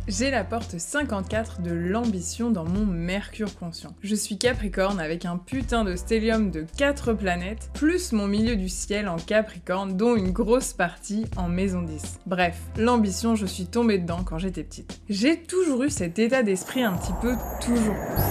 J'ai la porte 54 de l'ambition dans mon Mercure conscient. Je suis Capricorne avec un putain de stellium de 4 planètes, plus mon milieu du ciel en Capricorne, dont une grosse partie en maison 10. Bref, l'ambition, je suis tombée dedans quand j'étais petite. J'ai toujours eu cet état d'esprit un petit peu toujours plus.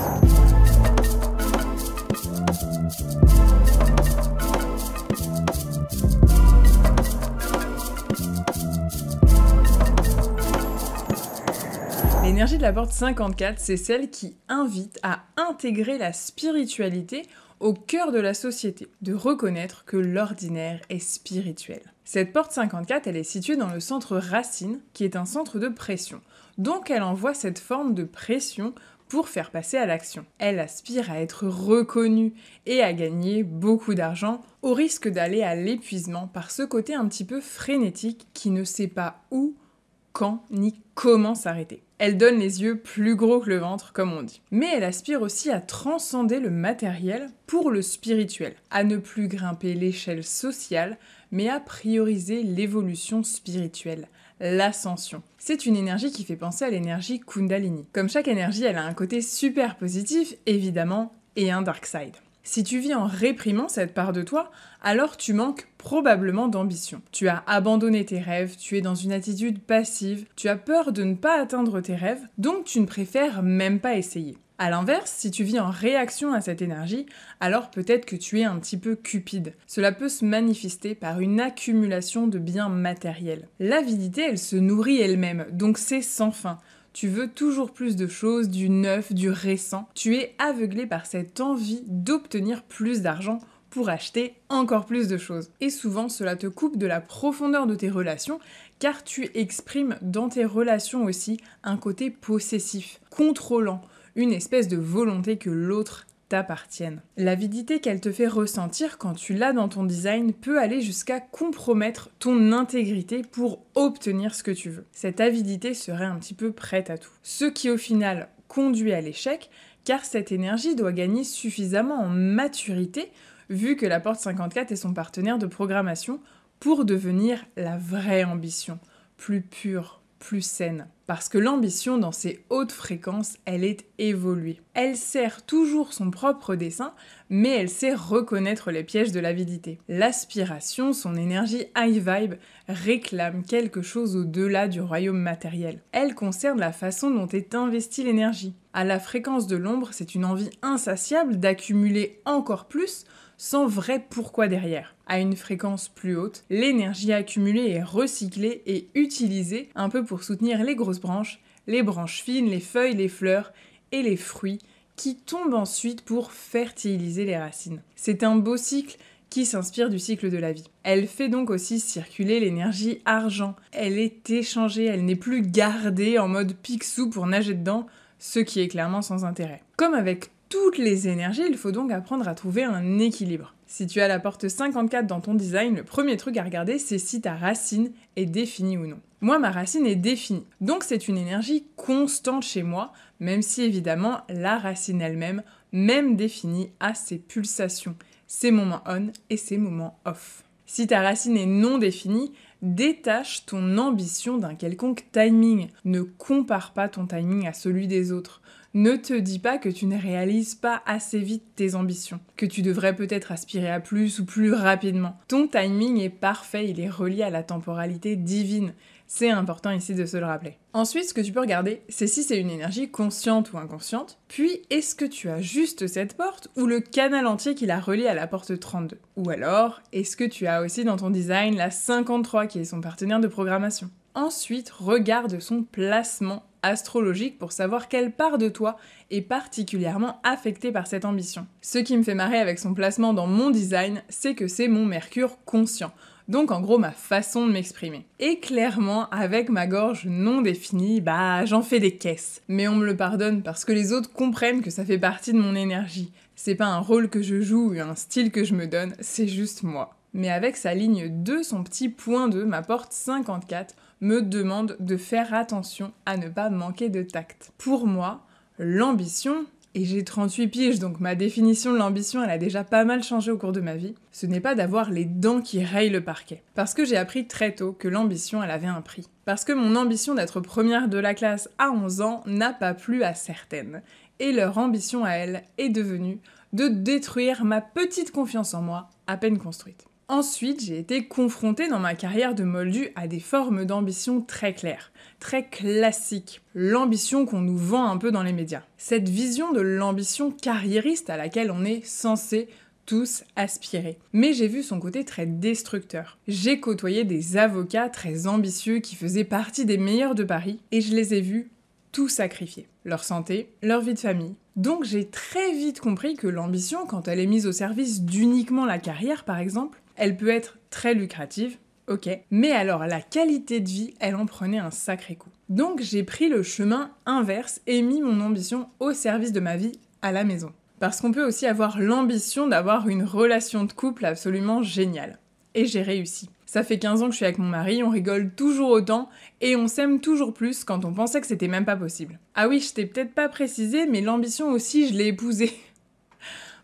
L'énergie de la porte 54, c'est celle qui invite à intégrer la spiritualité au cœur de la société, de reconnaître que l'ordinaire est spirituel. Cette porte 54, elle est située dans le centre racine, qui est un centre de pression. Donc elle envoie cette forme de pression pour faire passer à l'action. Elle aspire à être reconnue et à gagner beaucoup d'argent, au risque d'aller à l'épuisement par ce côté un petit peu frénétique qui ne sait pas où, quand ni comment s'arrêter. Elle donne les yeux plus gros que le ventre, comme on dit. Mais elle aspire aussi à transcender le matériel pour le spirituel, à ne plus grimper l'échelle sociale, mais à prioriser l'évolution spirituelle, l'ascension. C'est une énergie qui fait penser à l'énergie Kundalini. Comme chaque énergie, elle a un côté super positif, évidemment, et un dark side. Si tu vis en réprimant cette part de toi, alors tu manques probablement d'ambition. Tu as abandonné tes rêves, tu es dans une attitude passive, tu as peur de ne pas atteindre tes rêves, donc tu ne préfères même pas essayer. A l'inverse, si tu vis en réaction à cette énergie, alors peut-être que tu es un petit peu cupide. Cela peut se manifester par une accumulation de biens matériels. L'avidité, elle se nourrit elle-même, donc c'est sans fin. Tu veux toujours plus de choses, du neuf, du récent. Tu es aveuglé par cette envie d'obtenir plus d'argent pour acheter encore plus de choses. Et souvent, cela te coupe de la profondeur de tes relations, car tu exprimes dans tes relations aussi un côté possessif, contrôlant, une espèce de volonté que l'autre t'appartienne. L'avidité qu'elle te fait ressentir quand tu l'as dans ton design peut aller jusqu'à compromettre ton intégrité pour obtenir ce que tu veux. Cette avidité serait un petit peu prête à tout. Ce qui au final conduit à l'échec, car cette énergie doit gagner suffisamment en maturité, vu que la porte 54 est son partenaire de programmation, pour devenir la vraie ambition, plus pure, plus saine. Parce que l'ambition, dans ses hautes fréquences, elle est évoluée. Elle sert toujours son propre dessein, mais elle sait reconnaître les pièges de l'avidité. L'aspiration, son énergie high vibe, réclame quelque chose au-delà du royaume matériel. Elle concerne la façon dont est investie l'énergie. À la fréquence de l'ombre, c'est une envie insatiable d'accumuler encore plus, sans vrai pourquoi derrière. À une fréquence plus haute, l'énergie accumulée est recyclée et utilisée un peu pour soutenir les grosses branches, les branches fines, les feuilles, les fleurs et les fruits qui tombent ensuite pour fertiliser les racines. C'est un beau cycle qui s'inspire du cycle de la vie. Elle fait donc aussi circuler l'énergie argent. Elle est échangée, elle n'est plus gardée en mode pique-sous pour nager dedans, ce qui est clairement sans intérêt. Comme avec toutes les énergies, il faut donc apprendre à trouver un équilibre. Si tu as la porte 54 dans ton design, le premier truc à regarder, c'est si ta racine est définie ou non. Moi, ma racine est définie, donc c'est une énergie constante chez moi, même si évidemment, la racine elle-même, même définie, a ses pulsations, ses moments on et ses moments off. Si ta racine est non définie, détache ton ambition d'un quelconque timing. Ne compare pas ton timing à celui des autres. Ne te dis pas que tu ne réalises pas assez vite tes ambitions, que tu devrais peut-être aspirer à plus ou plus rapidement. Ton timing est parfait, il est relié à la temporalité divine. C'est important ici de se le rappeler. Ensuite, ce que tu peux regarder, c'est si c'est une énergie consciente ou inconsciente, puis est-ce que tu as juste cette porte ou le canal entier qui la relie à la porte 32 ? Ou alors, est-ce que tu as aussi dans ton design la 53 qui est son partenaire de programmation ? Ensuite, regarde son placement astrologique pour savoir quelle part de toi est particulièrement affectée par cette ambition. Ce qui me fait marrer avec son placement dans mon design, c'est que c'est mon Mercure conscient. Donc en gros ma façon de m'exprimer. Et clairement, avec ma gorge non définie, j'en fais des caisses. Mais on me le pardonne parce que les autres comprennent que ça fait partie de mon énergie. C'est pas un rôle que je joue ou un style que je me donne, c'est juste moi. Mais avec sa ligne 2, son petit point 2, ma porte 54, me demande de faire attention à ne pas manquer de tact. Pour moi, l'ambition, et j'ai 38 piges, donc ma définition de l'ambition, elle a déjà pas mal changé au cours de ma vie, ce n'est pas d'avoir les dents qui rayent le parquet. Parce que j'ai appris très tôt que l'ambition, elle avait un prix. Parce que mon ambition d'être première de la classe à 11 ans n'a pas plu à certaines. Et leur ambition à elles est devenue de détruire ma petite confiance en moi, à peine construite. Ensuite, j'ai été confrontée dans ma carrière de moldu à des formes d'ambition très claires, très classiques, l'ambition qu'on nous vend un peu dans les médias. Cette vision de l'ambition carriériste à laquelle on est censé tous aspirer. Mais j'ai vu son côté très destructeur. J'ai côtoyé des avocats très ambitieux qui faisaient partie des meilleurs de Paris et je les ai vus tout sacrifier. Leur santé, leur vie de famille. Donc j'ai très vite compris que l'ambition, quand elle est mise au service d'uniquement la carrière par exemple, elle peut être très lucrative, ok, mais alors la qualité de vie, elle en prenait un sacré coup. Donc j'ai pris le chemin inverse et mis mon ambition au service de ma vie à la maison. Parce qu'on peut aussi avoir l'ambition d'avoir une relation de couple absolument géniale. Et j'ai réussi. Ça fait 15 ans que je suis avec mon mari, on rigole toujours autant et on s'aime toujours plus quand on pensait que c'était même pas possible. Ah oui, je t'ai peut-être pas précisé, mais l'ambition aussi, je l'ai épousée.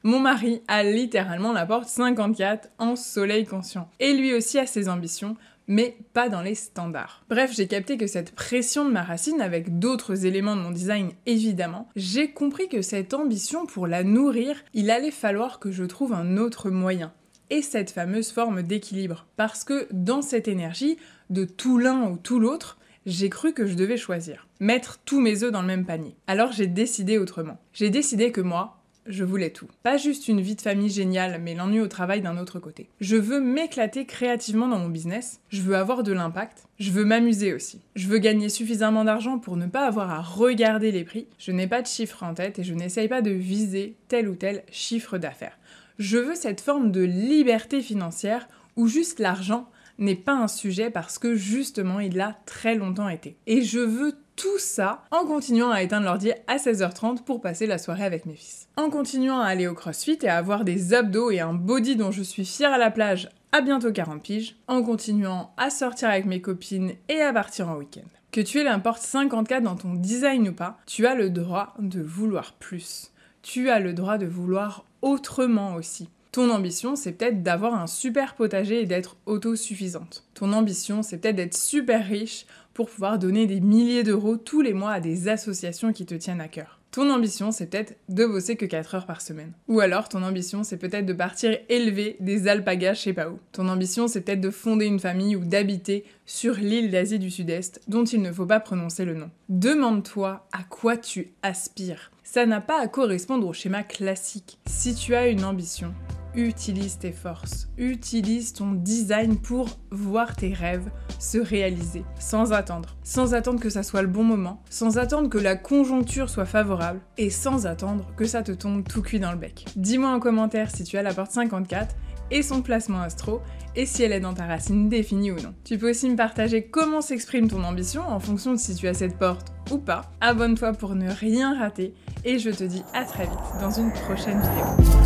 Mon mari a littéralement la porte 54 en soleil conscient. Et lui aussi a ses ambitions, mais pas dans les standards. Bref, j'ai capté que cette pression de ma racine, avec d'autres éléments de mon design évidemment, j'ai compris que cette ambition, pour la nourrir, il allait falloir que je trouve un autre moyen. Et cette fameuse forme d'équilibre. Parce que dans cette énergie, de tout l'un ou tout l'autre, j'ai cru que je devais choisir. Mettre tous mes œufs dans le même panier. Alors j'ai décidé autrement. J'ai décidé que moi, je voulais tout. Pas juste une vie de famille géniale, mais l'ennui au travail d'un autre côté. Je veux m'éclater créativement dans mon business, je veux avoir de l'impact, je veux m'amuser aussi. Je veux gagner suffisamment d'argent pour ne pas avoir à regarder les prix, je n'ai pas de chiffre en tête et je n'essaye pas de viser tel ou tel chiffre d'affaires. Je veux cette forme de liberté financière où juste l'argent n'est pas un sujet parce que justement il l'a très longtemps été. Et je veux tout ça en continuant à éteindre l'ordi à 16h30 pour passer la soirée avec mes fils. En continuant à aller au crossfit et à avoir des abdos et un body dont je suis fière à la plage à bientôt 40 piges. En continuant à sortir avec mes copines et à partir en week-end. Que tu aies la porte 54 dans ton design ou pas, tu as le droit de vouloir plus. Tu as le droit de vouloir autrement aussi. Ton ambition, c'est peut-être d'avoir un super potager et d'être autosuffisante. Ton ambition, c'est peut-être d'être super riche pour pouvoir donner des milliers d'euros tous les mois à des associations qui te tiennent à cœur. Ton ambition, c'est peut-être de bosser que 4 heures par semaine. Ou alors, ton ambition, c'est peut-être de partir élever des alpagas je sais pas où. Ton ambition, c'est peut-être de fonder une famille ou d'habiter sur l'île d'Asie du Sud-Est, dont il ne faut pas prononcer le nom. Demande-toi à quoi tu aspires. Ça n'a pas à correspondre au schéma classique. Si tu as une ambition, utilise tes forces, utilise ton design pour voir tes rêves se réaliser, sans attendre. Sans attendre que ça soit le bon moment, sans attendre que la conjoncture soit favorable, et sans attendre que ça te tombe tout cuit dans le bec. Dis-moi en commentaire si tu as la porte 54 et son placement astro, et si elle est dans ta racine définie ou non. Tu peux aussi me partager comment s'exprime ton ambition en fonction de si tu as cette porte ou pas. Abonne-toi pour ne rien rater, et je te dis à très vite dans une prochaine vidéo.